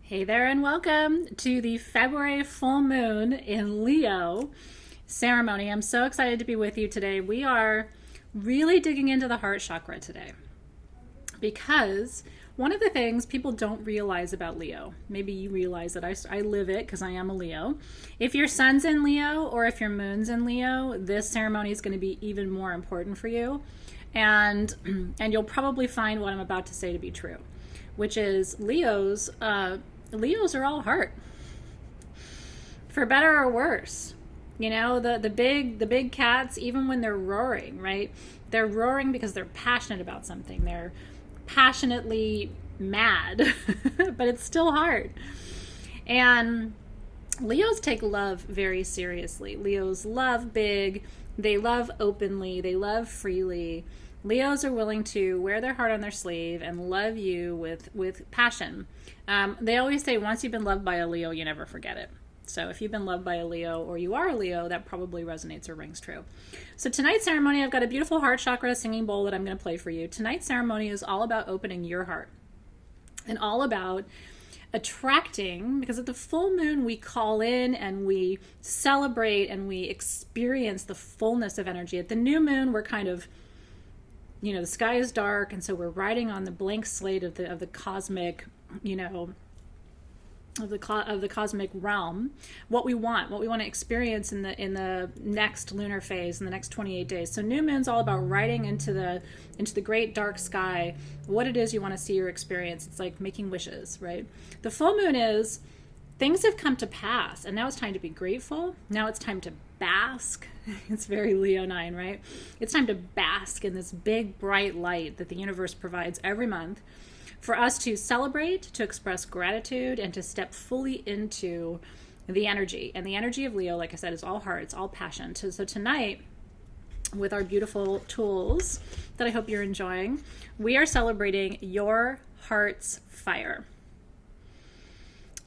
Hey there and welcome to the February full moon in Leo ceremony. I'm so excited to be with you today. We are really digging into the heart chakra today because one of the things people don't realize about Leo, maybe you realize that I live it because I am a Leo. If your sun's in Leo or if your moon's in Leo, this ceremony is going to be even more important for you. And you'll probably find what I'm about to say to be true, which is Leos are all heart, for better or worse. You know, the big cats, even when they're roaring, right? They're roaring because they're passionate about something. They're passionately mad, but it's still heart. And Leos take love very seriously. Leos love big. They love openly. They love freely. Leos are willing to wear their heart on their sleeve and love you with passion. They always say once you've been loved by a Leo, you never forget it. So if you've been loved by a Leo or you are a Leo, that probably resonates or rings true. So tonight's ceremony, I've got a beautiful heart chakra singing bowl that I'm going to play for you. Tonight's ceremony is all about opening your heart and all about attracting, because at the full moon we call in and we celebrate and we experience the fullness of energy. At the new moon, we're kind of, you know, the sky is dark, and so we're riding on the blank slate of the cosmic, you know, of the cosmic realm. What we want to experience in the next lunar phase, in the next 28 days. So new moon's all about riding into the great dark sky, what it is you want to see or experience. It's like making wishes, right? The full moon is things have come to pass, and now it's time to be grateful. Now it's time to bask. It's very Leonine, right? It's time to bask in this big bright light that the universe provides every month for us to celebrate, to express gratitude, and to step fully into the energy. And the energy of Leo, like I said, is all heart, it's all passion. So tonight, with our beautiful tools that I hope you're enjoying, we are celebrating your heart's fire.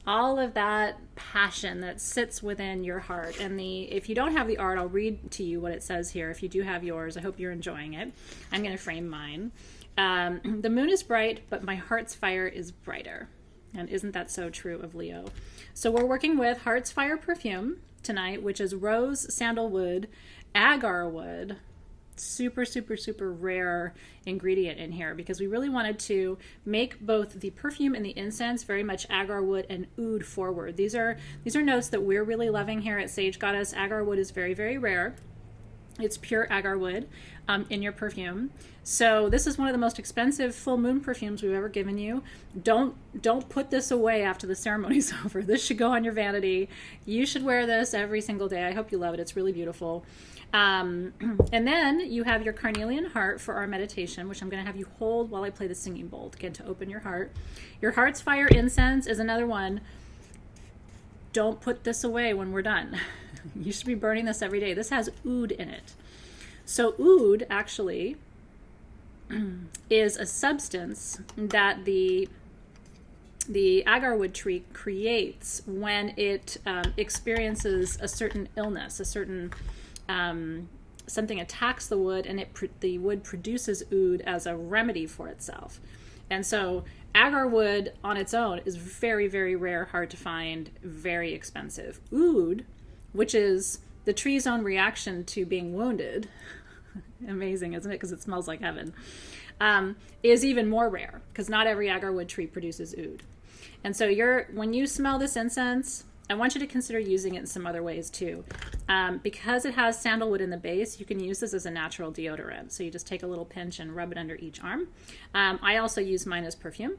All of that passion that sits within your heart. And if you don't have the art, I'll read to you what it says here. If you do have yours, I hope you're enjoying it. I'm going to frame mine. The moon is bright, but my heart's fire is brighter. And isn't that so true of Leo? So we're working with Heart's Fire perfume tonight, which is rose, sandalwood, agar wood. Super, super, super rare ingredient in here because we really wanted to make both the perfume and the incense very much agar wood and oud forward. These are notes that we're really loving here at Sage Goddess. Agar wood is very, very rare. It's pure agar wood in your perfume. So this is one of the most expensive full moon perfumes we've ever given you. Don't put this away after the ceremony's over. This should go on your vanity. You should wear this every single day. I hope you love it. It's really beautiful. And then you have your carnelian heart for our meditation, which I'm going to have you hold while I play the singing bowl, again, to open your heart. Your heart's fire incense is another one. Don't put this away when we're done. You should be burning this every day. This has oud in it. So oud actually is a substance that the agarwood tree creates when it experiences a certain illness, a certain something attacks the wood, and the wood produces oud as a remedy for itself. And so agar wood on its own is very, very rare, hard to find, very expensive. Oud, which is the tree's own reaction to being wounded, amazing, isn't it? Because it smells like heaven, is even more rare because not every agarwood tree produces oud. And so when you smell this incense, I want you to consider using it in some other ways too. Because it has sandalwood in the base, you can use this as a natural deodorant. So you just take a little pinch and rub it under each arm. I also use mine as perfume,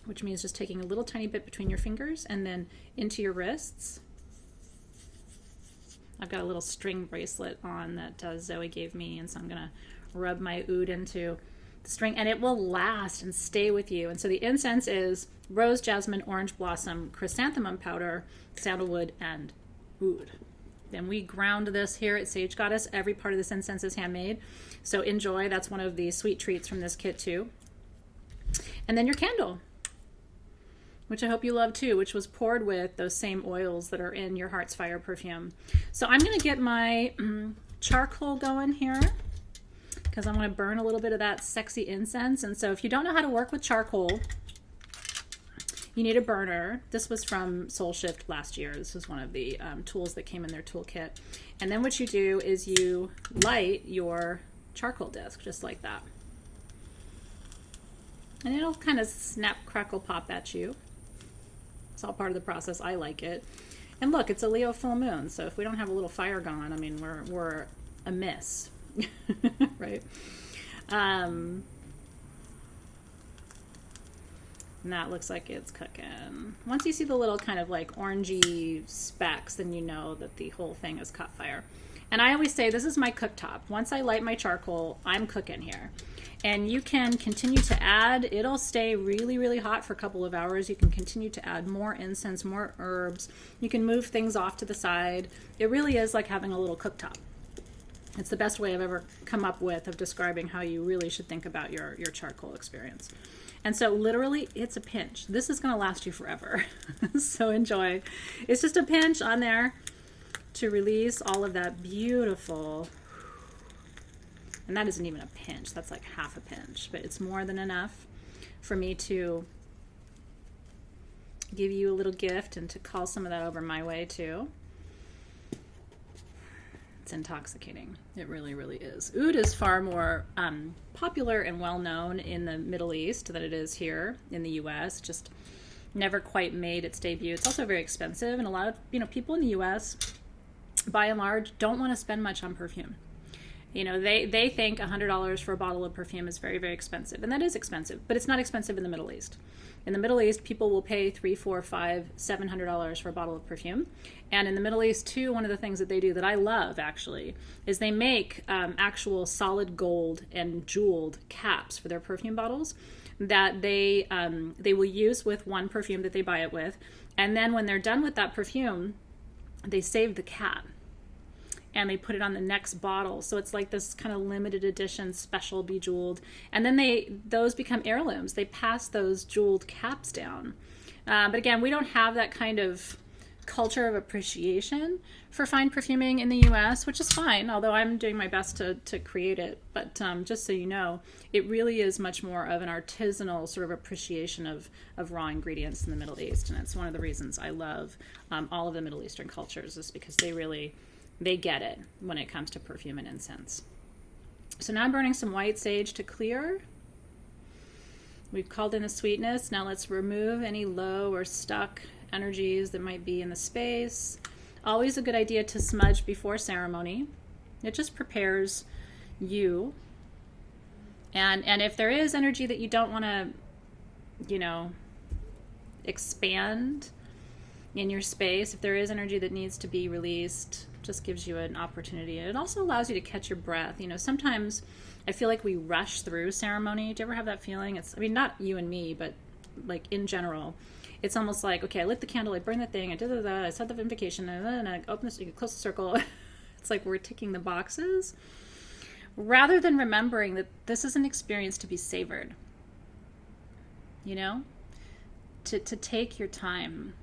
which means just taking a little tiny bit between your fingers and then into your wrists. I've got a little string bracelet on that Zoe gave me, and so I'm going to rub my oud into the string, and it will last and stay with you. And so the incense is rose, jasmine, orange blossom, chrysanthemum powder, sandalwood, and oud. Then we ground this here at Sage Goddess. Every part of this incense is handmade, so enjoy. That's one of the sweet treats from this kit too. And then your candle, which I hope you love too, which was poured with those same oils that are in your Heart's Fire perfume. So I'm going to get my charcoal going here because I'm going to burn a little bit of that sexy incense. And so if you don't know how to work with charcoal, You need a burner. This was from Soul Shift last year. This was one of the tools that came in their toolkit. And then what you do is you light your charcoal disc just like that. And it'll kind of snap, crackle, pop at you. It's all part of the process. I like it. And look, it's a Leo full moon, so if we don't have a little fire going, I mean, we're amiss, right? And that looks like it's cooking. Once you see the little kind of like orangey specks, then you know that the whole thing has caught fire. And I always say, this is my cooktop. Once I light my charcoal, I'm cooking here. And you can continue to add. It'll stay really, really hot for a couple of hours. You can continue to add more incense, more herbs. You can move things off to the side. It really is like having a little cooktop. It's the best way I've ever come up with of describing how you really should think about your charcoal experience. And so literally, it's a pinch. This is going to last you forever. So enjoy. It's just a pinch on there to release all of that beautiful, and that isn't even a pinch, that's like half a pinch, but it's more than enough for me to give you a little gift and to call some of that over my way too. It's intoxicating. It really, really is. Oud is far more popular and well known in the Middle East than it is here in the US. Just never quite made its debut. It's also very expensive, and a lot of people in the US, by and large, don't want to spend much on perfume. They think $100 for a bottle of perfume is very, very expensive. And that is expensive, but it's not expensive in the Middle East. In the Middle East, people will pay $300, $400, $500, $700 for a bottle of perfume. And in the Middle East, too, one of the things that they do that I love, actually, is they make actual solid gold and jeweled caps for their perfume bottles that they will use with one perfume that they buy it with. And then when they're done with that perfume, they save the cap and they put it on the next bottle. So it's like this kind of limited edition, special bejeweled. And then those become heirlooms. They pass those jeweled caps down. But again, we don't have that kind of culture of appreciation for fine perfuming in the US, which is fine, although I'm doing my best to create it. But just so you know, it really is much more of an artisanal sort of appreciation of raw ingredients in the Middle East. And it's one of the reasons I love all of the Middle Eastern cultures, is because they get it when it comes to perfume and incense. So now I'm burning some white sage to clear. We've called in the sweetness. Now let's remove any low or stuck energies that might be in the space. Always a good idea to smudge before ceremony. It just prepares you. And if there is energy that you don't want to, expand in your space, if there is energy that needs to be released, just gives you an opportunity. And it also allows you to catch your breath. Sometimes I feel like we rush through ceremony. Do you ever have that feeling? Not you and me, but like in general, it's almost like, okay, I lit the candle, I burned the thing, I said the invocation, and then I open this, you close the circle. It's like we're ticking the boxes rather than remembering that this is an experience to be savored. To take your time.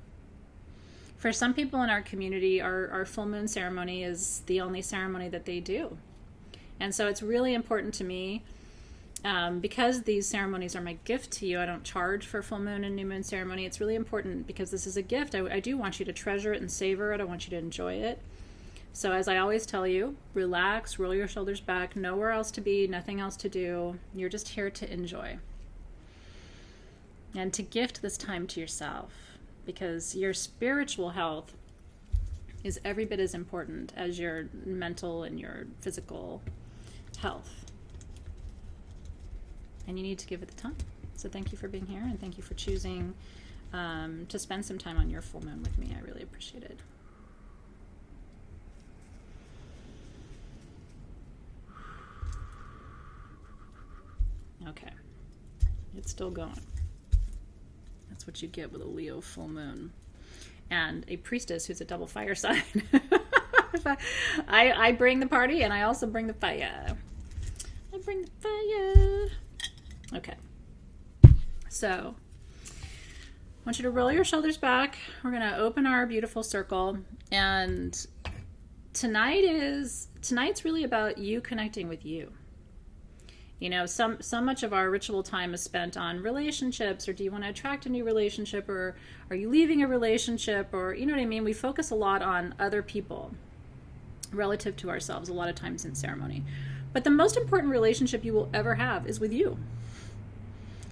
For some people in our community, our full moon ceremony is the only ceremony that they do. And so it's really important to me, because these ceremonies are my gift to you. I don't charge for full moon and new moon ceremony. It's really important because this is a gift. I do want you to treasure it and savor it. I want you to enjoy it. So as I always tell you, relax, roll your shoulders back, nowhere else to be, nothing else to do. You're just here to enjoy. And to gift this time to yourself, because your spiritual health is every bit as important as your mental and your physical health. And you need to give it the time. So thank you for being here, and thank you for choosing to spend some time on your full moon with me. I really appreciate it. Okay. It's still going. That's what you get with a Leo full moon. And a priestess who's a double fire sign. I bring the party, and I also bring the fire. I bring the fire. Okay. So, I want you to roll your shoulders back. We're going to open our beautiful circle. And tonight's really about you connecting with you. You know, so much of our ritual time is spent on relationships, or do you want to attract a new relationship, or are you leaving a relationship, or you know what I mean? We focus a lot on other people relative to ourselves a lot of times in ceremony. But the most important relationship you will ever have is with you.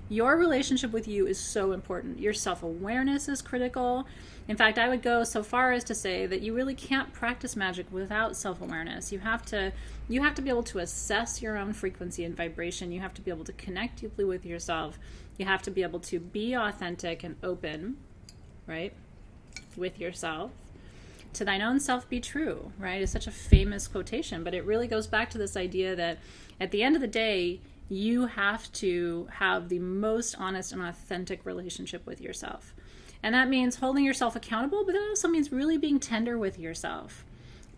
Your relationship with you is so important. Your self-awareness is critical. In fact, I would go so far as to say that you really can't practice magic without self-awareness. You have to be able to assess your own frequency and vibration. You have to be able to connect deeply with yourself. You have to be able to be authentic and open, right, with yourself. To thine own self be true, right? It's such a famous quotation, but it really goes back to this idea that at the end of the day, you have to have the most honest and authentic relationship with yourself. And that means holding yourself accountable, but that also means really being tender with yourself,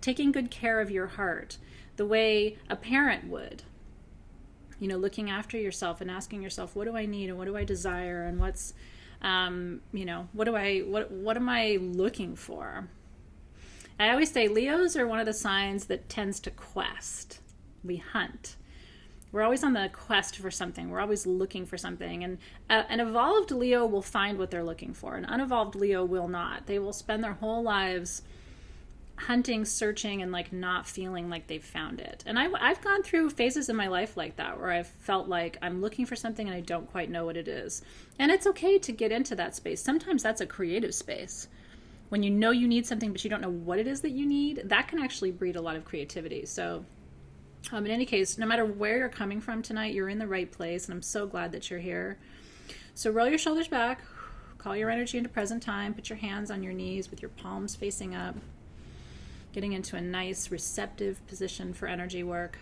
taking good care of your heart, the way a parent would. You know, looking after yourself and asking yourself, what do I need and what do I desire and what's, you know, what am I looking for? I always say Leos are one of the signs that tends to quest. We hunt. We're always on the quest for something. We're always looking for something. And an evolved Leo will find what they're looking for. An unevolved Leo will not. They will spend their whole lives hunting, searching, and like not feeling like they've found it. And I've gone through phases in my life like that, where I've felt like I'm looking for something and I don't quite know what it is. And it's okay to get into that space. Sometimes that's a creative space. When you know you need something, but you don't know what it is that you need, that can actually breed a lot of creativity. So in any case, no matter where you're coming from tonight, you're in the right place, and I'm so glad that you're here. So roll your shoulders back, call your energy into present time, put your hands on your knees with your palms facing up, getting into a nice receptive position for energy work.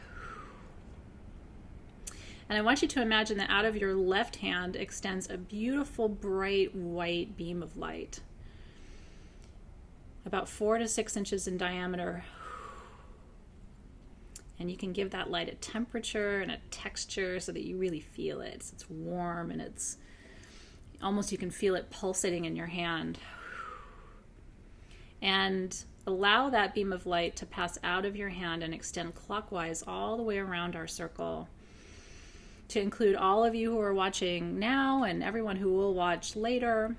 And I want you to imagine that out of your left hand extends a beautiful, bright, white beam of light, about 4 to 6 inches in diameter. And you can give that light a temperature and a texture so that you really feel it. It's warm and it's almost, you can feel it pulsating in your hand. And allow that beam of light to pass out of your hand and extend clockwise all the way around our circle, to include all of you who are watching now and everyone who will watch later,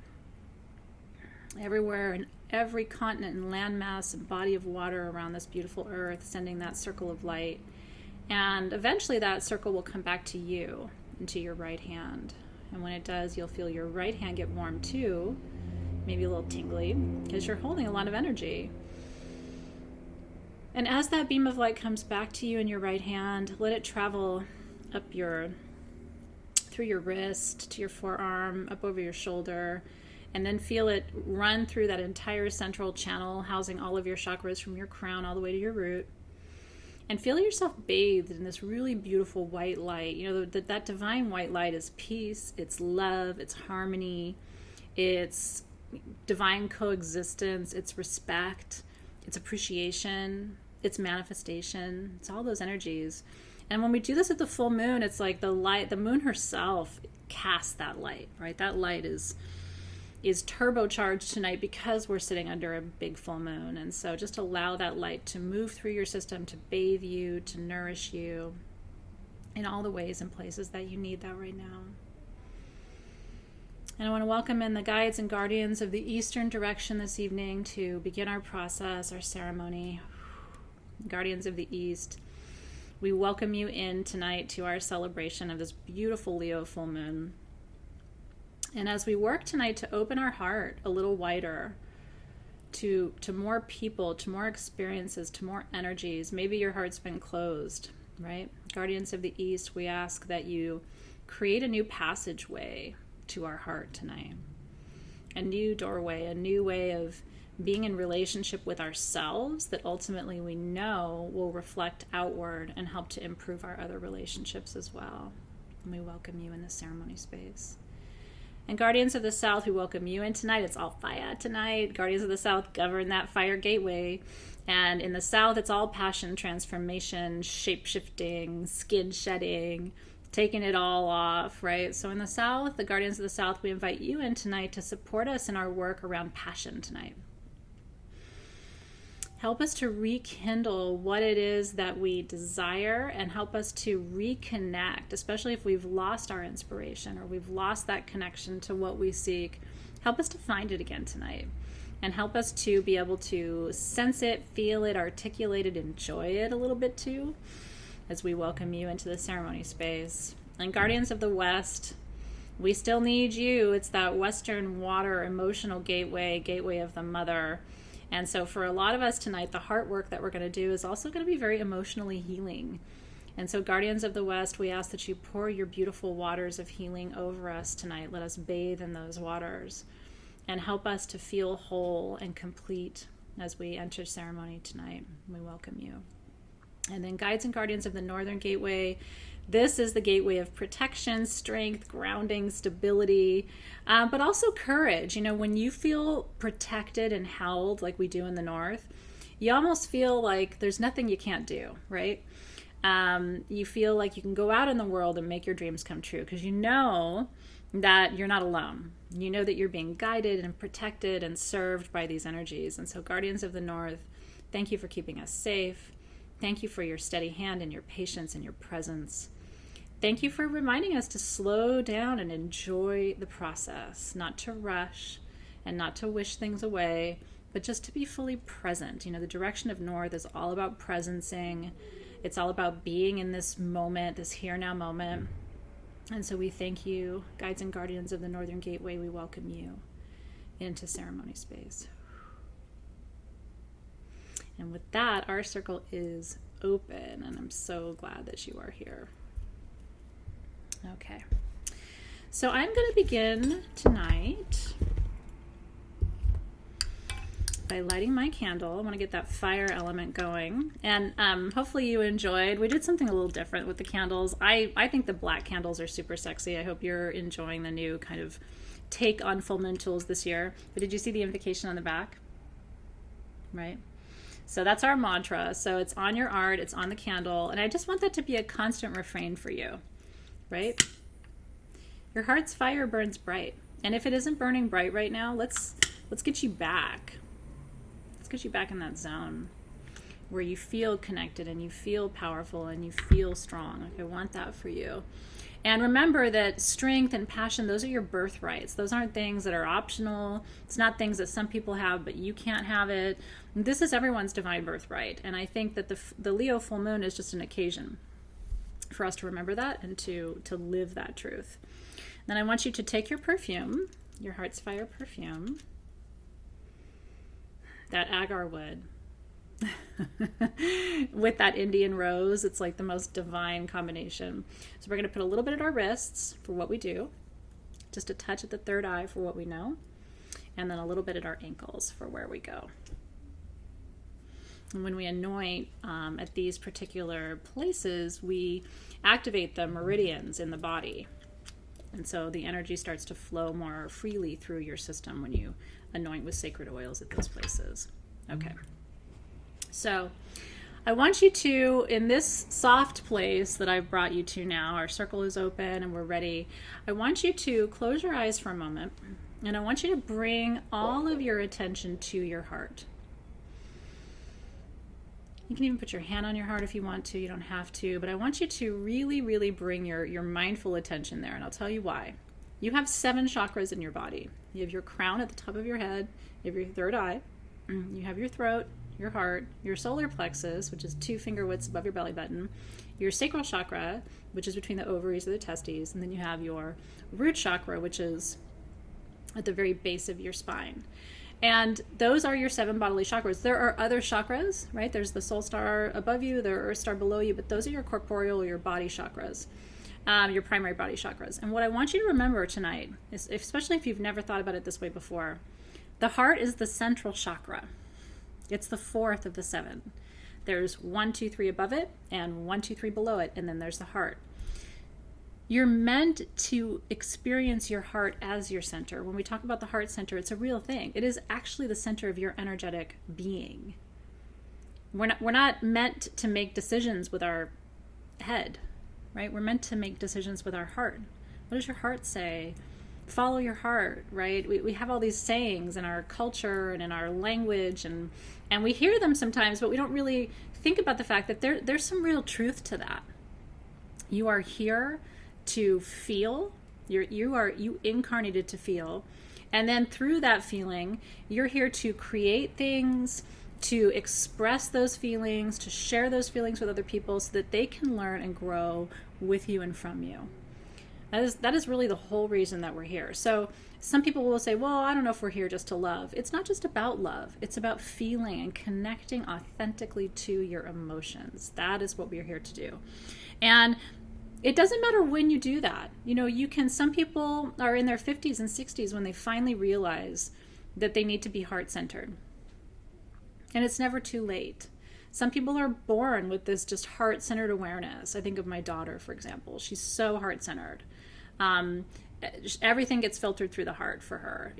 everywhere in every continent and landmass and body of water around this beautiful earth, sending that circle of light. And eventually that circle will come back to you, into your right hand. And when it does, you'll feel your right hand get warm too, maybe a little tingly, because you're holding a lot of energy. And as that beam of light comes back to you in your right hand, let it travel up through your wrist, to your forearm, up over your shoulder, and then feel it run through that entire central channel, housing all of your chakras from your crown all the way to your root. And feel yourself bathed in this really beautiful white light. You know, that divine white light is peace, it's love, it's harmony, it's divine coexistence, it's respect, it's appreciation, it's manifestation. It's all those energies. And when we do this at the full moon, it's like the moon herself casts that light, right? That light is turbocharged tonight because we're sitting under a big full moon. And so just allow that light to move through your system, to bathe you, to nourish you in all the ways and places that you need that right now. And I want to welcome in the guides and guardians of the eastern direction this evening to begin our process, our ceremony. Guardians of the East, we welcome you in tonight to our celebration of this beautiful Leo full moon. And as we work tonight to open our heart a little wider to more people, to more experiences, to more energies, maybe your heart's been closed, right? Guardians of the East, we ask that you create a new passageway to our heart tonight. A new doorway, a new way of being in relationship with ourselves that ultimately we know will reflect outward and help to improve our other relationships as well. And we welcome you in the ceremony space. And Guardians of the South, we welcome you in tonight. It's all fire tonight. Guardians of the South govern that fire gateway. And in the South, it's all passion, transformation, shape-shifting, skin shedding, taking it all off, right? So in the South, the Guardians of the South, we invite you in tonight to support us in our work around passion tonight. Help us to rekindle what it is that we desire, and help us to reconnect, especially if we've lost our inspiration or we've lost that connection to what we seek. Help us to find it again tonight, and help us to be able to sense it, feel it, articulate it, enjoy it a little bit too, as we welcome you into the ceremony space. And Guardians of the West, we still need you. It's that Western water emotional gateway of the mother. And so for a lot of us tonight, the heart work that we're going to do is also going to be very emotionally healing. And so Guardians of the West, we ask that you pour your beautiful waters of healing over us tonight. Let us bathe in those waters and help us to feel whole and complete as we enter ceremony tonight. We welcome you. And then Guides and Guardians of the Northern Gateway, this is the gateway of protection, strength, grounding, stability, but also courage. You know, when you feel protected and held like we do in the North, you almost feel like there's nothing you can't do, right? You feel like you can go out in the world and make your dreams come true because you know that you're not alone. You know that you're being guided and protected and served by these energies. And so Guardians of the North, thank you for keeping us safe. Thank you for your steady hand and your patience and your presence. Thank you for reminding us to slow down and enjoy the process, not to rush and not to wish things away, but just to be fully present. You know, the direction of North is all about presencing. It's all about being in this moment, this here now moment. And so we thank you, Guides and Guardians of the Northern Gateway. We welcome you into ceremony space. And with that, our circle is open, and I'm so glad that you are here. Okay. So I'm going to begin tonight by lighting my candle. I want to get that fire element going. And hopefully you enjoyed. We did something a little different with the candles. I think the black candles are super sexy. I hope you're enjoying the new kind of take on full moon tools this year. But did you see the invocation on the back? Right? So that's our mantra. So it's on your art, it's on the candle, and I just want that to be a constant refrain for you, right? Your heart's fire burns bright. And if it isn't burning bright right now, let's get you back. Let's get you back in that zone where you feel connected and you feel powerful and you feel strong. Like, I want that for you. And remember that strength and passion, those are your birthrights. Those aren't things that are optional. It's not things that some people have, but you can't have it. This is everyone's divine birthright. And I think that the Leo full moon is just an occasion for us to remember that and to live that truth. Then I want you to take your perfume, your heart's fire perfume, that agar wood, with that Indian rose. It's like the most divine combination. So we're going to put a little bit at our wrists for what we do, just a touch at the third eye for what we know, and then a little bit at our ankles for where we go. And when we anoint at these particular places, we activate the meridians in the body. And so the energy starts to flow more freely through your system when you anoint with sacred oils at those places. Okay. So I want you to, in this soft place that I've brought you to now, our circle is open and we're ready. I want you to close your eyes for a moment, and I want you to bring all of your attention to your heart. You can even put your hand on your heart if you want to. You don't have to, but I want you to really, really bring your mindful attention there, and I'll tell you why. You have 7 chakras in your body. You have your crown at the top of your head, you have your third eye, you have your throat, your heart, your solar plexus, which is 2 finger widths above your belly button, your sacral chakra, which is between the ovaries or the testes, and then you have your root chakra, which is at the very base of your spine. And those are your 7 bodily chakras. There are other chakras, right? There's the soul star above you, the earth star below you, but those are your corporeal, your body chakras, your primary body chakras. And what I want you to remember tonight, is, especially if you've never thought about it this way before, the heart is the central chakra. It's the 4th of the 7. There's 1, 2, 3 above it, and 1, 2, 3 below it, and then there's the heart. You're meant to experience your heart as your center. When we talk about the heart center, it's a real thing. It is actually the center of your energetic being. We're not meant to make decisions with our head, right? We're meant to make decisions with our heart. What does your heart say follow your heart, right? We have all these sayings in our culture and in our language, and we hear them sometimes, but we don't really think about the fact that there's some real truth to that. You are here to feel. You incarnated to feel. And then through that feeling, you're here to create things, to express those feelings, to share those feelings with other people so that they can learn and grow with you and from you. That is really the whole reason that we're here. So some people will say, well, I don't know if we're here just to love. It's not just about love. It's about feeling and connecting authentically to your emotions. That is what we're here to do. And it doesn't matter when you do that. Some people are in their 50s and 60s when they finally realize that they need to be heart-centered. And it's never too late. Some people are born with this just heart-centered awareness. I think of my daughter, for example. She's so heart-centered. Everything gets filtered through the heart for her.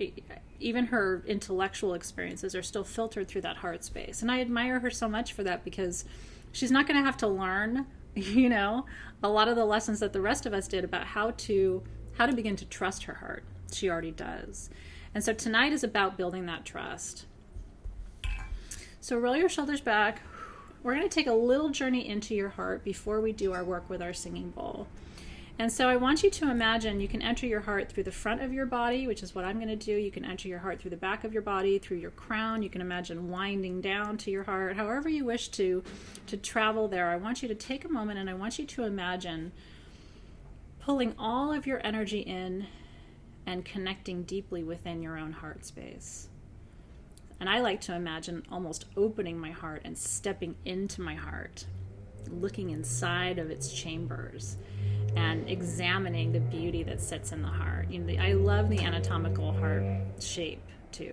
Even her intellectual experiences are still filtered through that heart space. And I admire her so much for that, because she's not going to have to learn, a lot of the lessons that the rest of us did about how to begin to trust her heart. She already does. And so tonight is about building that trust. So roll your shoulders back. We're going to take a little journey into your heart before we do our work with our singing bowl. And so I want you to imagine you can enter your heart through the front of your body, which is what I'm going to do. You can enter your heart through the back of your body, through your crown. You can imagine winding down to your heart, however you wish to travel there. I want you to take a moment and I want you to imagine pulling all of your energy in and connecting deeply within your own heart space. And I like to imagine almost opening my heart and stepping into my heart, looking inside of its chambers and examining the beauty that sits in the heart. I love the anatomical heart shape too.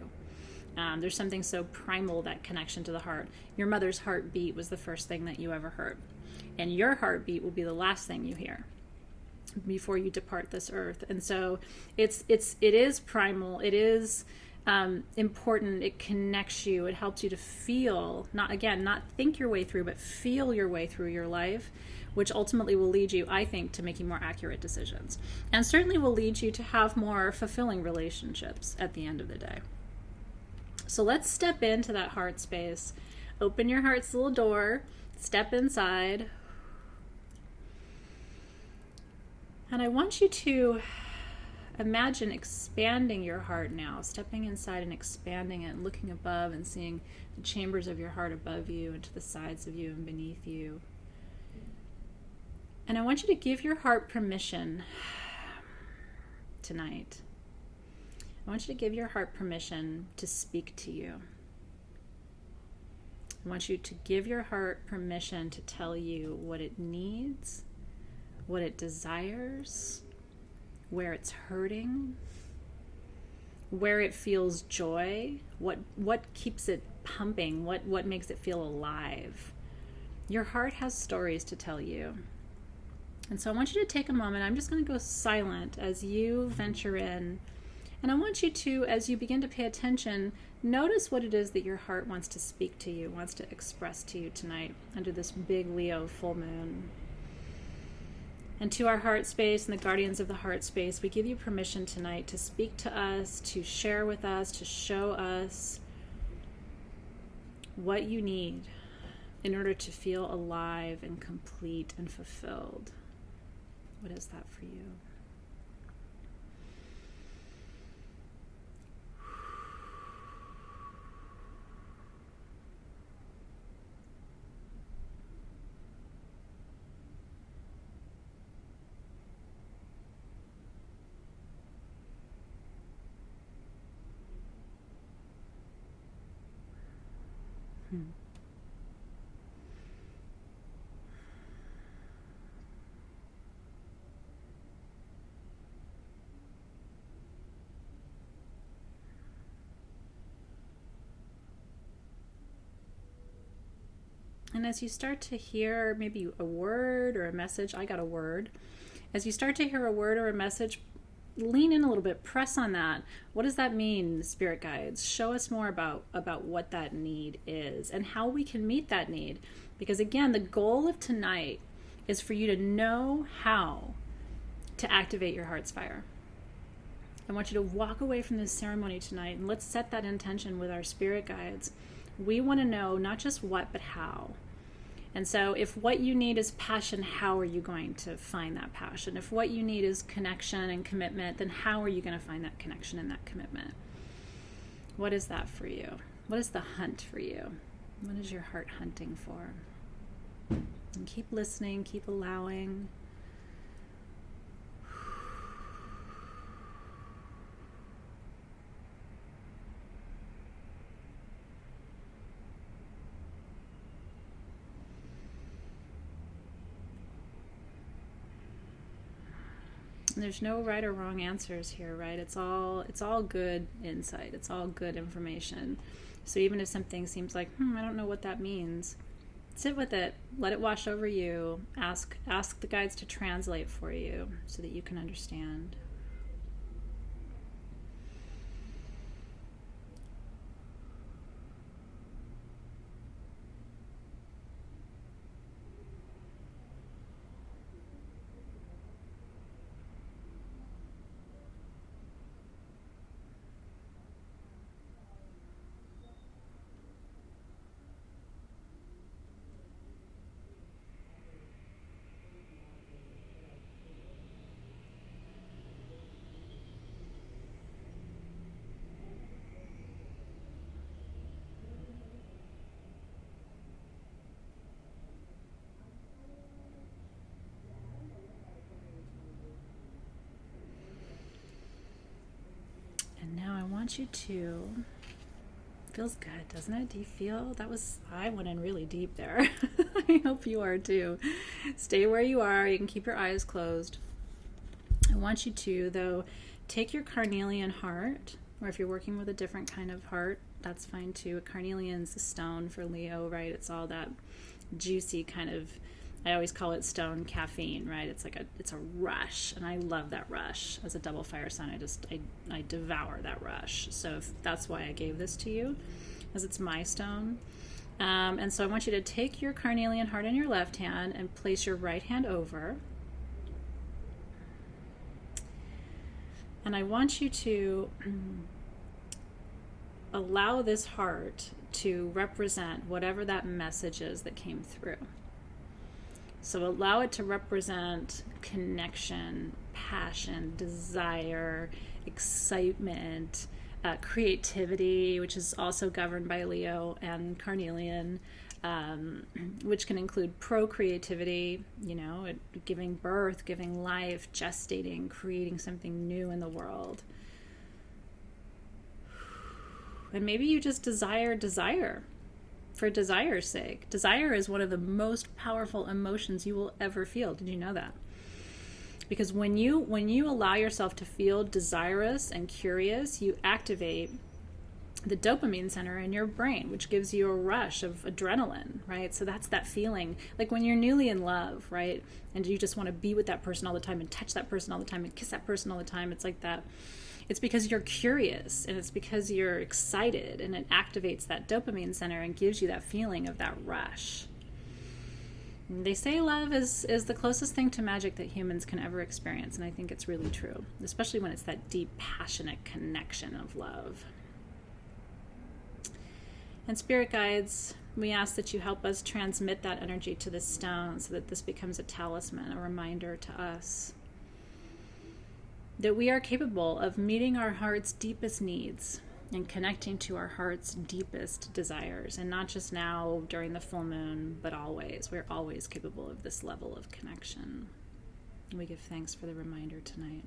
There's something so primal, that connection to the heart. Your mother's heartbeat was the first thing that you ever heard. And your heartbeat will be the last thing you hear before you depart this earth. And so it is primal. It is important. It connects you. It helps you to feel, not think your way through, but feel your way through your life, which ultimately will lead you, I think, to making more accurate decisions. And certainly will lead you to have more fulfilling relationships at the end of the day. So let's step into that heart space. Open your heart's little door. Step inside. And I want you to imagine expanding your heart now, stepping inside and expanding it, looking above and seeing the chambers of your heart above you and to the sides of you and beneath you. And I want you to give your heart permission tonight. I want you to give your heart permission to speak to you. I want you to give your heart permission to tell you what it needs, what it desires, where it's hurting, where it feels joy, what keeps it pumping, what makes it feel alive. Your heart has stories to tell you. And so I want you to take a moment. I'm just going to go silent as you venture in. And I want you to, as you begin to pay attention, notice what it is that your heart wants to speak to you, wants to express to you tonight under this big Leo full moon. And to our heart space and the guardians of the heart space, we give you permission tonight to speak to us, to share with us, to show us what you need in order to feel alive and complete and fulfilled. What is that for you? And as you start to hear maybe a word or a message, I got a word. As you start to hear a word or a message, lean in a little bit, press on that. What does that mean, spirit guides? Show us more about what that need is and how we can meet that need. Because again, the goal of tonight is for you to know how to activate your heart's fire. I want you to walk away from this ceremony tonight, and let's set that intention with our spirit guides. We want to know not just what, but how. And so if what you need is passion, how are you going to find that passion? If what you need is connection and commitment, then how are you going to find that connection and that commitment? What is that for you? What is the hunt for you? What is your heart hunting for? And keep listening, keep allowing. And there's no right or wrong answers here, right? It's all good insight. It's all good information. So even if something seems like, I don't know what that means, sit with it. Let it wash over you. Ask the guides to translate for you so that you can understand. And now I want you to, feels good, doesn't it? Do you feel, I went in really deep there. I hope you are too. Stay where you are. You can keep your eyes closed. I want you to, though, take your carnelian heart, or if you're working with a different kind of heart, that's fine too. A carnelian's a stone for Leo, right? It's all that juicy kind of, I always call it stone caffeine, right? It's a rush, and I love that rush. As a double fire sign, I devour that rush. So that's why I gave this to you, as it's my stone. And so I want you to take your carnelian heart in your left hand and place your right hand over. And I want you to allow this heart to represent whatever that message is that came through. So allow it to represent connection, passion, desire, excitement, creativity, which is also governed by Leo and carnelian, which can include procreativity, giving birth, giving life, gestating, creating something new in the world. And maybe you just desire for desire's sake. Desire is one of the most powerful emotions you will ever feel. Did you know that? Because when you allow yourself to feel desirous and curious, you activate the dopamine center in your brain, which gives you a rush of adrenaline, right? So that's that feeling, like when you're newly in love, right? And you just want to be with that person all the time and touch that person all the time and kiss that person all the time. It's like that. It's because you're curious, and it's because you're excited, and it activates that dopamine center and gives you that feeling of that rush. And they say love is the closest thing to magic that humans can ever experience, and I think it's really true, especially when it's that deep, passionate connection of love. And spirit guides, we ask that you help us transmit that energy to this stone so that this becomes a talisman, a reminder to us that we are capable of meeting our heart's deepest needs and connecting to our heart's deepest desires. And not just now during the full moon, but always. We're always capable of this level of connection. We give thanks for the reminder tonight.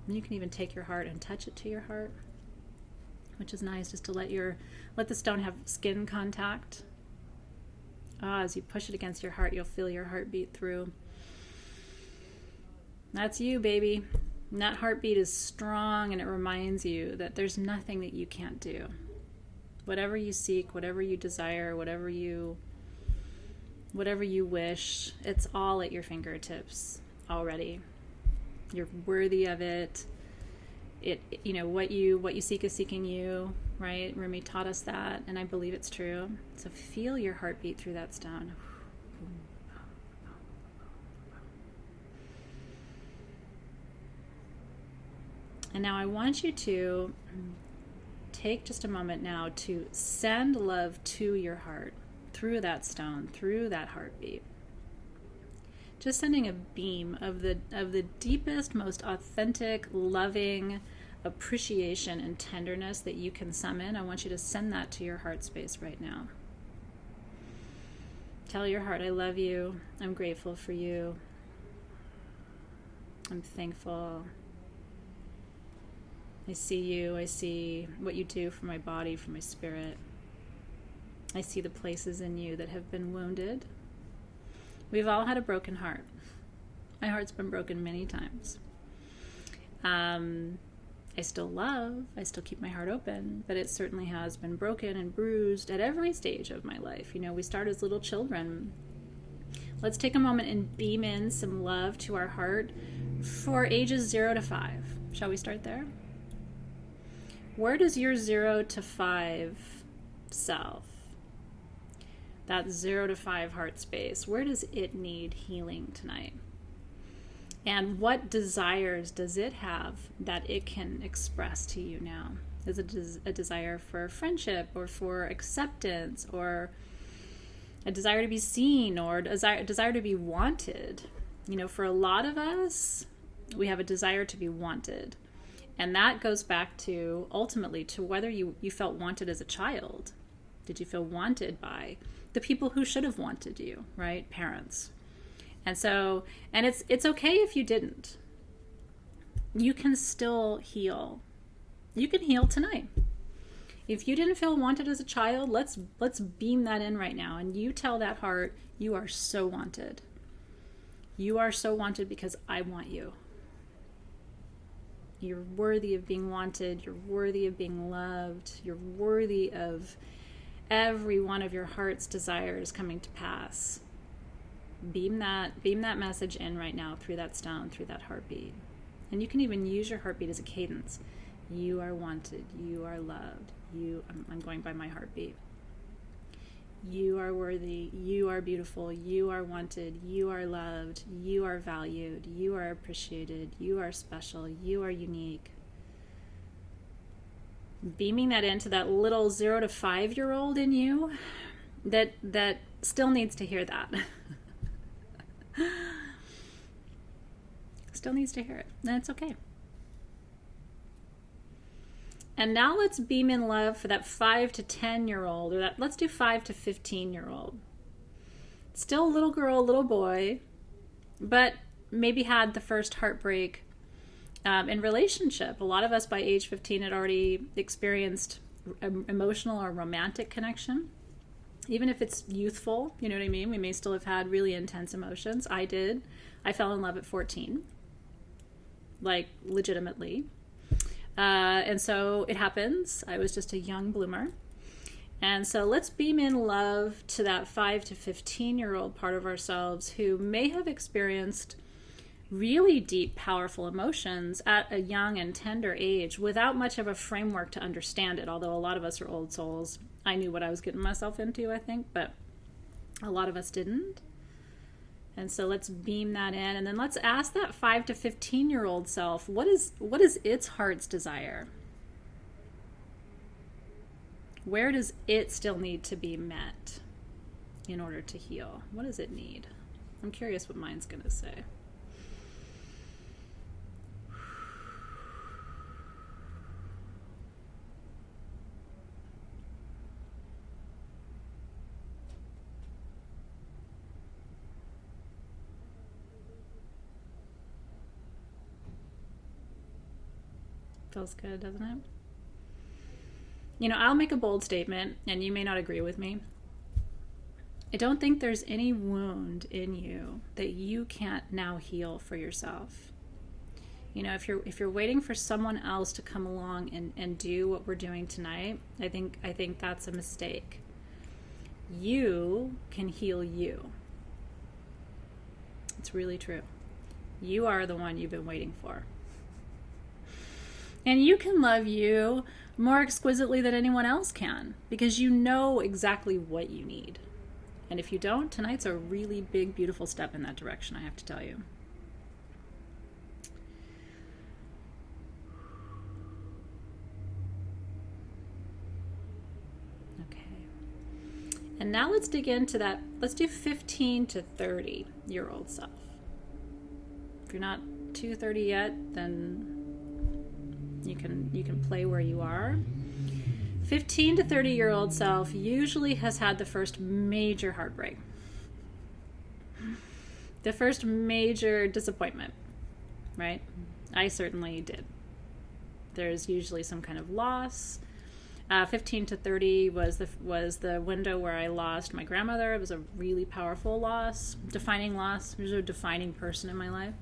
And you can even take your heart and touch it to your heart, which is nice, just to let the stone have skin contact. As you push it against your heart, you'll feel your heartbeat through. That's you, baby. And that heartbeat is strong, and it reminds you that there's nothing that you can't do. Whatever you seek, whatever you desire, whatever you wish, it's all at your fingertips already. You're worthy of it. What you seek is seeking you, right? Rumi taught us that, and I believe it's true. So feel your heartbeat through that stone. And now I want you to take just a moment now to send love to your heart through that stone, through that heartbeat. Just sending a beam of the deepest, most authentic, loving appreciation and tenderness that you can summon. I want you to send that to your heart space right now. Tell your heart, I love you. I'm grateful for you. I'm thankful. I see you. I see what you do for my body, for my spirit. I see the places in you that have been wounded. We've all had a broken heart. My heart's been broken many times. I still love, I still keep my heart open, but it certainly has been broken and bruised at every stage of my life. You know, we start as little children. Let's take a moment and beam in some love to our heart for ages 0 to 5. Shall we start there? Where does your 0 to 5 self, that 0 to 5 heart space, where does it need healing tonight? And what desires does it have that it can express to you now? Is it a desire for friendship or for acceptance or a desire to be seen or a desire to be wanted? You know, for a lot of us, we have a desire to be wanted. And that goes back to, ultimately, to whether you felt wanted as a child. Did you feel wanted by the people who should have wanted you, right? Parents. And so, and it's okay if you didn't. You can still heal. You can heal tonight. If you didn't feel wanted as a child, let's beam that in right now. And you tell that heart, you are so wanted. You are so wanted because I want you. You're worthy of being wanted. You're worthy of being loved. You're worthy of every one of your heart's desires coming to pass. Beam that message in right now through that stone, through that heartbeat. And you can even use your heartbeat as a cadence. You are wanted. You are loved. I'm going by my heartbeat. You are worthy. You are beautiful. You are wanted. You are loved. You are valued. You are appreciated. You are special. You are unique. Beaming that into that little 0 to 5-year-old in you that still needs to hear that. Still needs to hear it. That's okay. And now let's beam in love for that 5 to 10-year-old, or let's do 5 to 15-year-old. Still little girl, little boy, but maybe had the first heartbreak in relationship. A lot of us by age 15 had already experienced emotional or romantic connection. Even if it's youthful, you know what I mean? We may still have had really intense emotions. I did. I fell in love at 14. Like, legitimately. And so it happens. I was just a young bloomer. And so let's beam in love to that 5 to 15-year-old part of ourselves who may have experienced really deep, powerful emotions at a young and tender age without much of a framework to understand it. Although a lot of us are old souls. I knew what I was getting myself into, I think, but a lot of us didn't. And so let's beam that in, and then let's ask that 5 to 15-year-old self, what is its heart's desire? Where does it still need to be met in order to heal? What does it need? I'm curious what mine's going to say. Feels good, doesn't it? You know, I'll make a bold statement, and you may not agree with me. I don't think there's any wound in you that you can't now heal for yourself. You know, if you're waiting for someone else to come along and do what we're doing tonight, I think that's a mistake. You can heal you. It's really true. You are the one you've been waiting for. And you can love you more exquisitely than anyone else can because you know exactly what you need. And if you don't, tonight's a really big, beautiful step in that direction, I have to tell you. And now let's dig into that. Let's do 15 to 30-year-old self. If you're not 230 yet, then you can play where you are. 15 to 30-year-old self usually has had the first major heartbreak. The first major disappointment, right? I certainly did. There's usually some kind of loss. 15 to 30 was the window where I lost my grandmother. It was a really powerful loss, defining loss. She was a defining person in my life.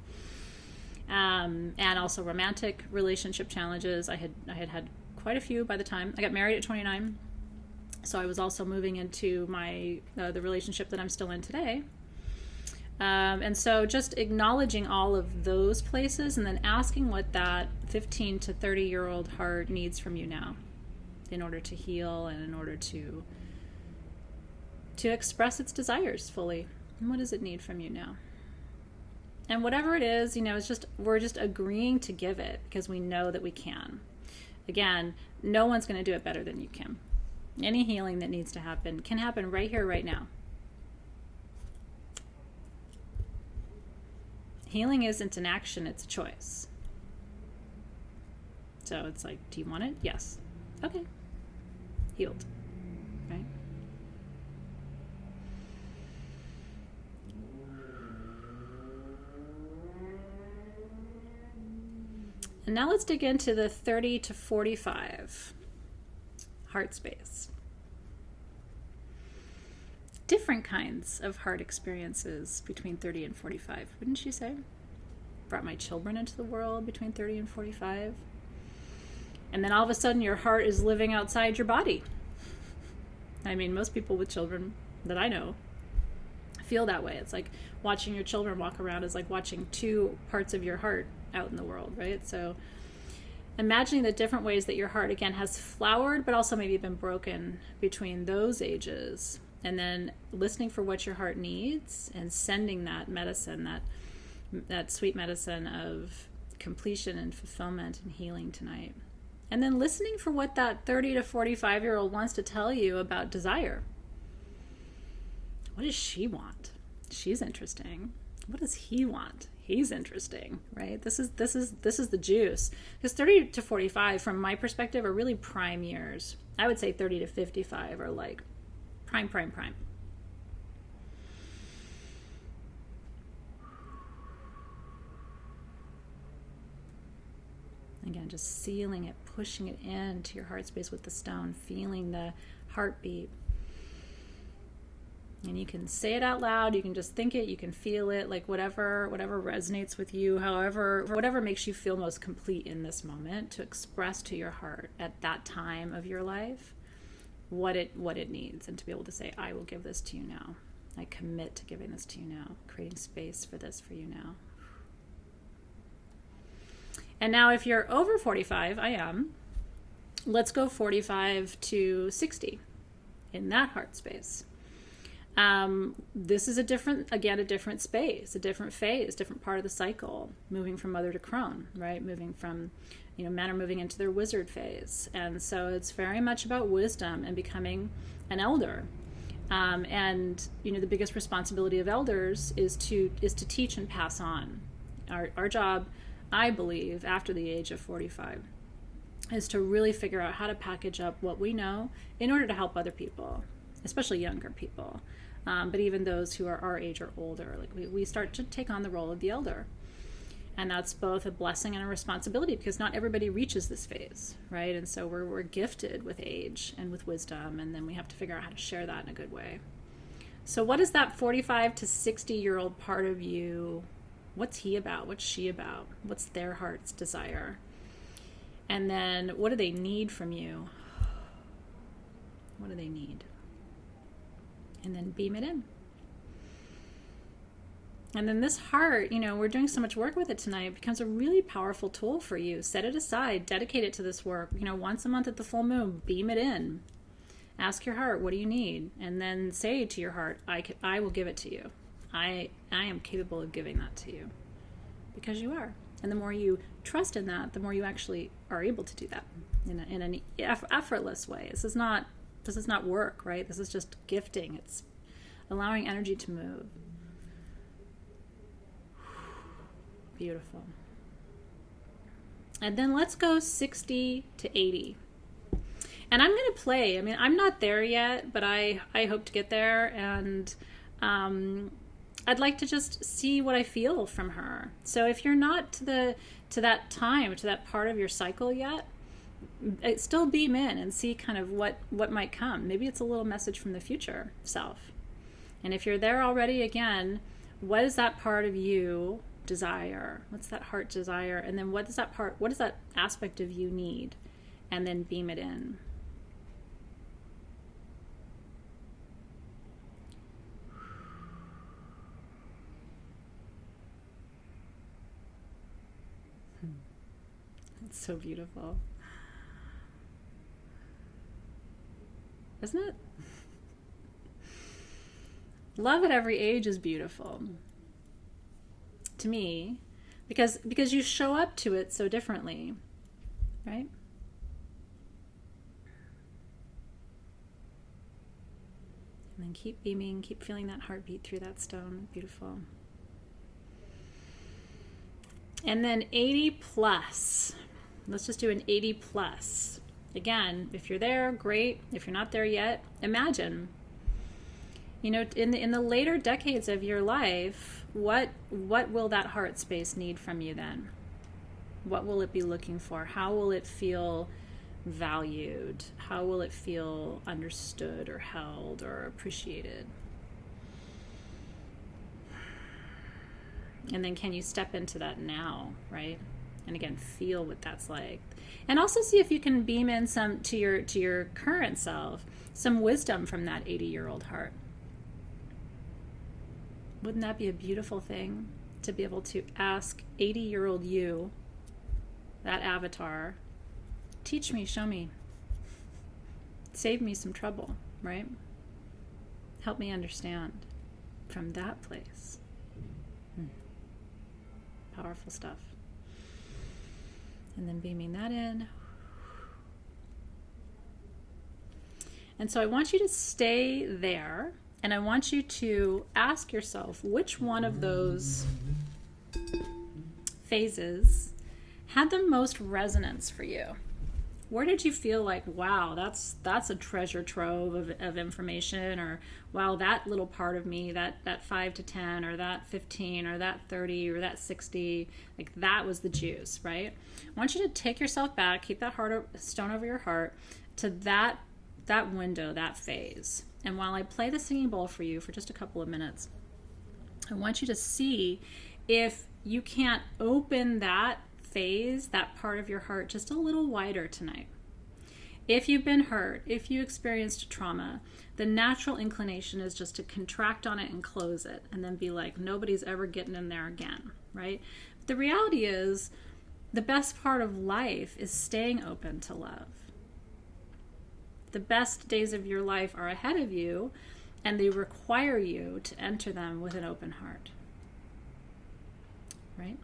And also romantic relationship challenges. I had quite a few by the time I got married at 29. So I was also moving into my the relationship that I'm still in today. And so just acknowledging all of those places and then asking what that 15 to 30-year-old heart needs from you now in order to heal and in order to express its desires fully. And what does it need from you now? And whatever it is, we're just agreeing to give it because we know that we can. Again, no one's going to do it better than you can. Any healing that needs to happen can happen right here, right now. Healing isn't an action, it's a choice. So it's like, do you want it? Yes. Okay. Healed. Right? And now let's dig into the 30 to 45 heart space. Different kinds of heart experiences between 30 and 45, wouldn't you say? Brought my children into the world between 30 and 45. And then all of a sudden your heart is living outside your body. I mean, most people with children that I know feel that way. It's like watching your children walk around is like watching two parts of your heart out in the world, right? So imagining the different ways that your heart, again, has flowered, but also maybe been broken between those ages. And then listening for what your heart needs and sending that medicine, that sweet medicine of completion and fulfillment and healing tonight. And then listening for what that 30 to 45-year-old wants to tell you about desire. What does she want? She's interesting. What does he want? He's interesting, right? This is the juice. Because 30 to 45, from my perspective, are really prime years. I would say 30 to 55 are like prime. Again, just sealing it, pushing it into your heart space with the stone, feeling the heartbeat. And you can say it out loud, you can just think it, you can feel it, like whatever resonates with you, whatever makes you feel most complete in this moment, to express to your heart at that time of your life what it needs, and to be able to say, I will give this to you now. I commit to giving this to you now, creating space for this for you now. And now if you're over 45, I am, let's go 45 to 60 in that heart space. This is a different space, a different phase, different part of the cycle, moving from mother to crone, right? Moving from, men are moving into their wizard phase. And so it's very much about wisdom and becoming an elder. And the biggest responsibility of elders is to teach and pass on. Our job, I believe, after the age of 45, is to really figure out how to package up what we know in order to help other people, especially younger people. But even those who are our age or older, like we start to take on the role of the elder. And that's both a blessing and a responsibility, because not everybody reaches this phase, right? And so we're gifted with age and with wisdom, and then we have to figure out how to share that in a good way. So what is that 45 to 60-year-old part of you? What's he about? What's she about? What's their heart's desire? And then what do they need from you? What do they need? And then beam it in. And then this heart, we're doing so much work with it tonight, it becomes a really powerful tool for you. Set it aside, dedicate it to this work. Once a month at the full moon, beam it in. Ask your heart, what do you need? And then say to your heart, I will give it to you. I am capable of giving that to you, because you are. And the more you trust in that, the more you actually are able to do that in an effortless way. This is not not work, right? This is just gifting. It's allowing energy to move. Beautiful. And then let's go 60 to 80. And I'm going to play. I mean, I'm not there yet, but I hope to get there. And I'd like to just see what I feel from her. So if you're not to that time, to that part of your cycle yet, still beam in and see kind of what might come. Maybe it's a little message from the future self. And if you're there already, again, what is that part of you desire? What's that heart desire? And then what does that aspect of you need? And then beam it in. It's so beautiful. Isn't it? Love at every age is beautiful to me, because you show up to it so differently, right? And then keep beaming, keep feeling that heartbeat through that stone. Beautiful. And then 80 plus. Let's just do an 80 plus. Again, if you're there, great. If you're not there yet, imagine. You know, in the later decades of your life, what will that heart space need from you then? What will it be looking for? How will it feel valued? How will it feel understood or held or appreciated? And then can you step into that now, right? And again, feel what that's like. And also see if you can beam in some to your current self, some wisdom from that 80-year-old heart. Wouldn't that be a beautiful thing to be able to ask 80-year-old you, that avatar, teach me, show me, save me some trouble, right? Help me understand from that place. Powerful stuff. And then beaming that in. And so I want you to stay there, and I want you to ask yourself which one of those phases had the most resonance for you. Where did you feel like, wow, that's a treasure trove of information, or wow, that little part of me, that 5 to 10, or that 15, or that 30, or that 60, like that was the juice, right? I want you to take yourself back, keep that stone over your heart, to that window, that phase. And while I play the singing bowl for you for just a couple of minutes, I want you to see if you can't open that phase, that part of your heart, just a little wider tonight. If you've been hurt, if you experienced trauma, the natural inclination is just to contract on it and close it and then be like, nobody's ever getting in there again, right? But the reality is, the best part of life is staying open to love. The best days of your life are ahead of you, and they require you to enter them with an open heart, right?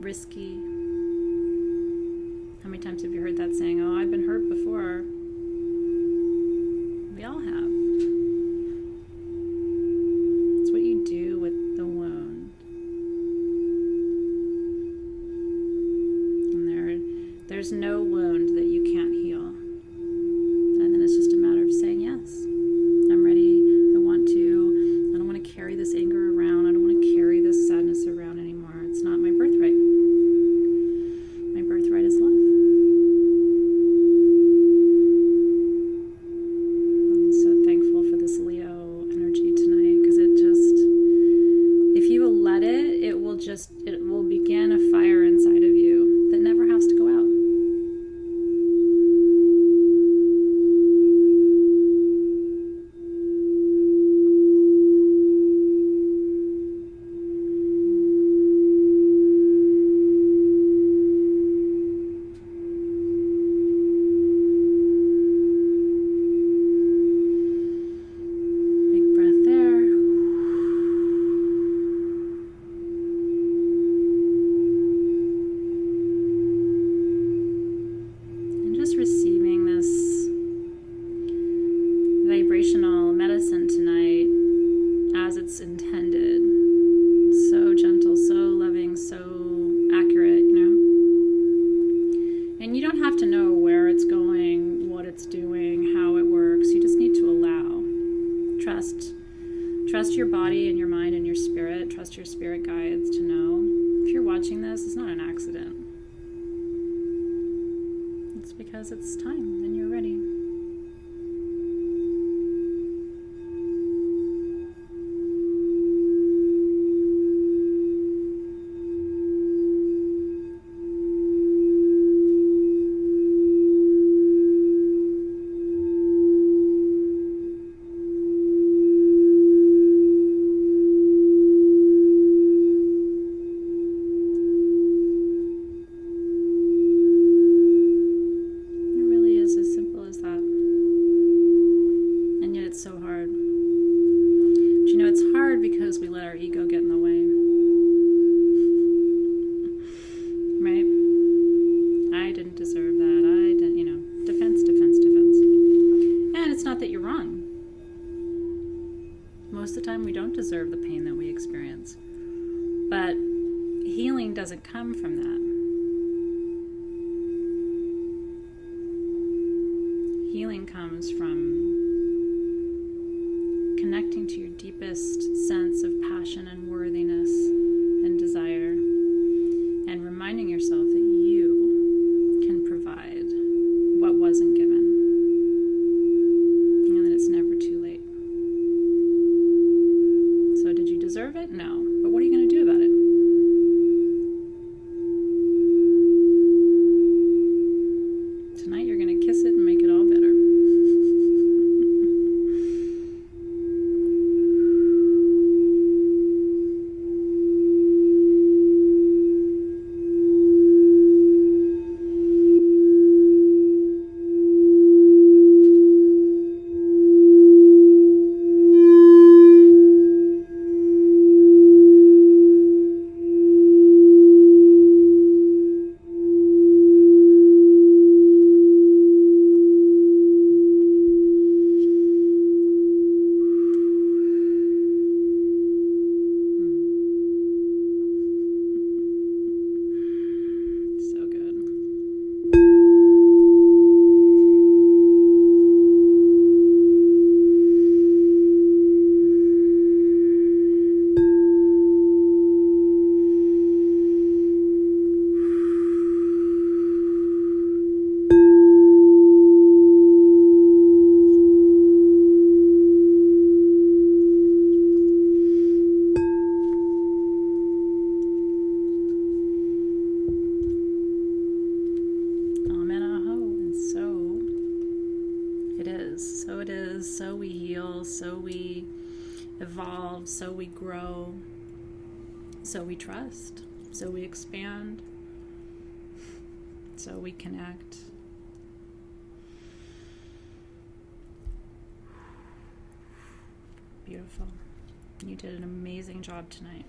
risky. How many times have you heard that saying, oh, I've been hurt before? We all have. It's what you do with the wound. And there's no wound that you can't heal. And then it's just a matter of saying, yes, I'm ready. I don't want to carry this anger around. I don't want to carry this sadness around anymore. It's not my birthright. My birthright is love. I'm so thankful for this Leo energy tonight, because if you will let it, it will begin a fire inside of you that never has to go out. Vibrational medicine tonight as it's intended. So gentle, so loving, so accurate, And you don't have to know where it's going, what it's doing, how it works. You just need to allow. Trust your body and your mind and your spirit. Trust your spirit guides to know. If you're watching this, it's not an accident. It's because it's time and you're ready. Because we let our ego get in the way. Right? I didn't deserve that. I didn't, defense. And it's not that you're wrong. Most of the time we don't deserve the pain that we experience. But healing doesn't come from that. Healing comes from connecting to your deepest sense of passion and worthiness and desire, and reminding yourself that you can provide what wasn't given, and that it's never too late. So did you deserve it? No. But what are you going to do about it? Tonight you're going to kiss it and make it all better. So we heal, so we evolve, so we grow, so we trust, so we expand, so we connect. Beautiful. You did an amazing job tonight.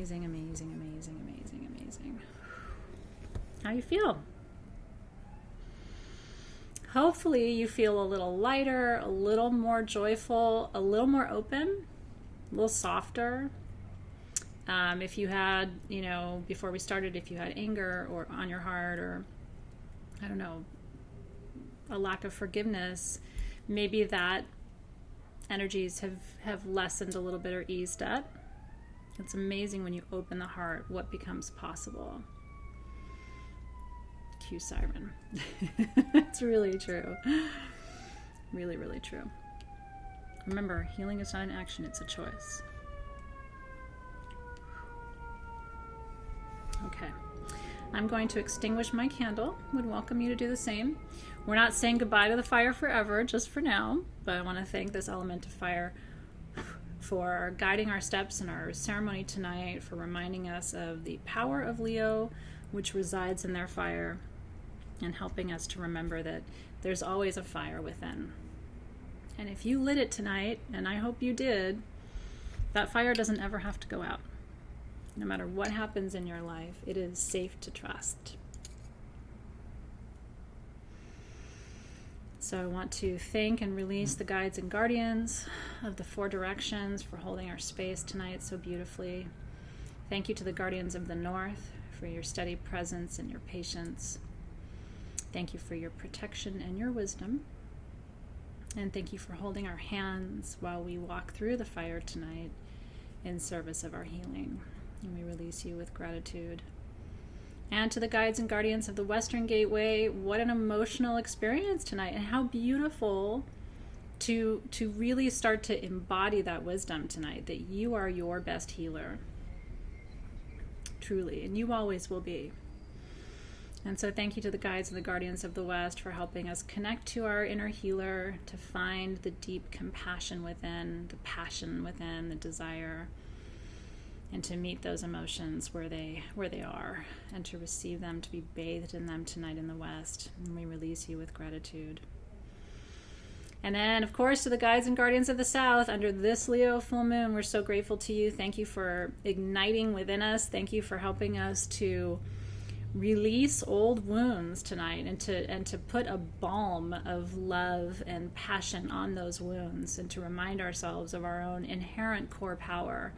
amazing, amazing, amazing, amazing, amazing. How you feel? Hopefully you feel a little lighter, a little more joyful, a little more open, a little softer. If you had, before we started, if you had anger or on your heart, or I don't know, a lack of forgiveness, maybe that energies have lessened a little bit or eased up. It's amazing when you open the heart what becomes possible. Cue siren. It's really true. Really, really true. Remember, healing is not an action, it's a choice. Okay. I'm going to extinguish my candle. Would welcome you to do the same. We're not saying goodbye to the fire forever, just for now, but I want to thank this element of fire for guiding our steps in our ceremony tonight, for reminding us of the power of Leo, which resides in their fire, and helping us to remember that there's always a fire within. And if you lit it tonight, and I hope you did, that fire doesn't ever have to go out. No matter what happens in your life, it is safe to trust. So I want to thank and release the guides and guardians of the 4 directions for holding our space tonight so beautifully. Thank you to the guardians of the North for your steady presence and your patience. Thank you for your protection and your wisdom. And thank you for holding our hands while we walk through the fire tonight in service of our healing. And we release you with gratitude. And to the guides and guardians of the Western Gateway, what an emotional experience tonight, and how beautiful to really start to embody that wisdom tonight, that you are your best healer, truly, and you always will be. And so thank you to the guides and the guardians of the West for helping us connect to our inner healer, to find the deep compassion within, the passion within, the desire, and to meet those emotions where they are, and to receive them, to be bathed in them tonight in the West. And we release you with gratitude. And then, of course, to the guides and guardians of the South, under this Leo full moon, we're so grateful to you. Thank you for igniting within us. Thank you for helping us to release old wounds tonight, and to put a balm of love and passion on those wounds, and to remind ourselves of our own inherent core power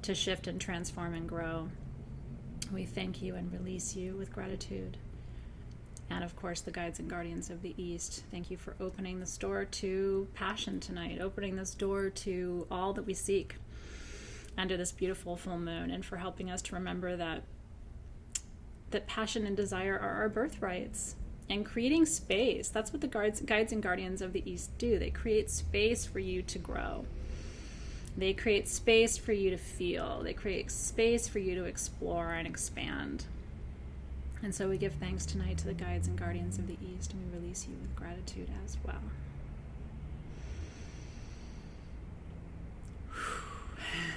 to shift and transform and grow. We thank you and release you with gratitude. And of course, the guides and guardians of the East, thank you for opening this door to passion tonight, opening this door to all that we seek under this beautiful full moon, and for helping us to remember that passion and desire are our birthrights, and creating space. That's what the guides and guardians of the East do. They create space for you to grow. They create space for you to feel. They create space for you to explore and expand. And so we give thanks tonight to the guides and guardians of the East, and we release you with gratitude as well.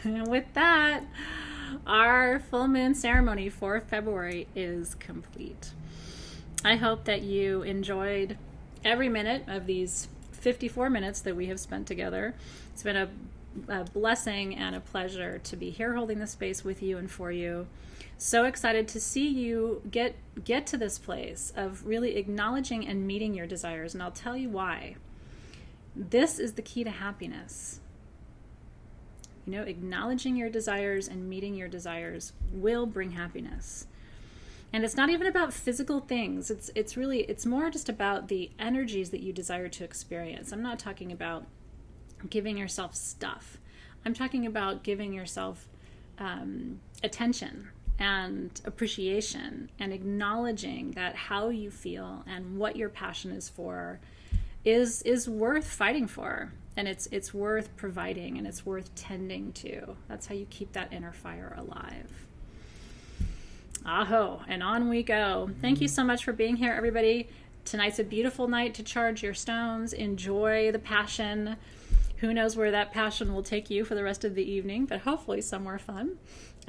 And with that, our full moon ceremony for February is complete. I hope that you enjoyed every minute of these 54 minutes that we have spent together. It's been a blessing and a pleasure to be here holding the space with you and for you. So excited to see you get to this place of really acknowledging and meeting your desires. And I'll tell you why. This is the key to happiness. Acknowledging your desires and meeting your desires will bring happiness. And it's not even about physical things. It's more just about the energies that you desire to experience. I'm not talking about giving yourself stuff. I'm talking about giving yourself attention and appreciation, and acknowledging that how you feel and what your passion is for is worth fighting for, and it's worth providing, and it's worth tending to. That's how you keep that inner fire alive. Aho, and on we go. Thank you so much for being here, everybody. Tonight's a beautiful night to charge your stones. Enjoy the passion. Who knows where that passion will take you for the rest of the evening, but hopefully somewhere fun.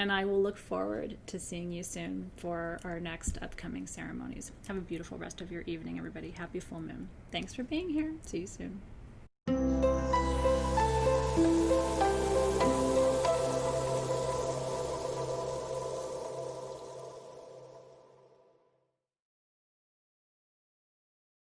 And I will look forward to seeing you soon for our next upcoming ceremonies. Have a beautiful rest of your evening, everybody. Happy full moon. Thanks for being here. See you soon.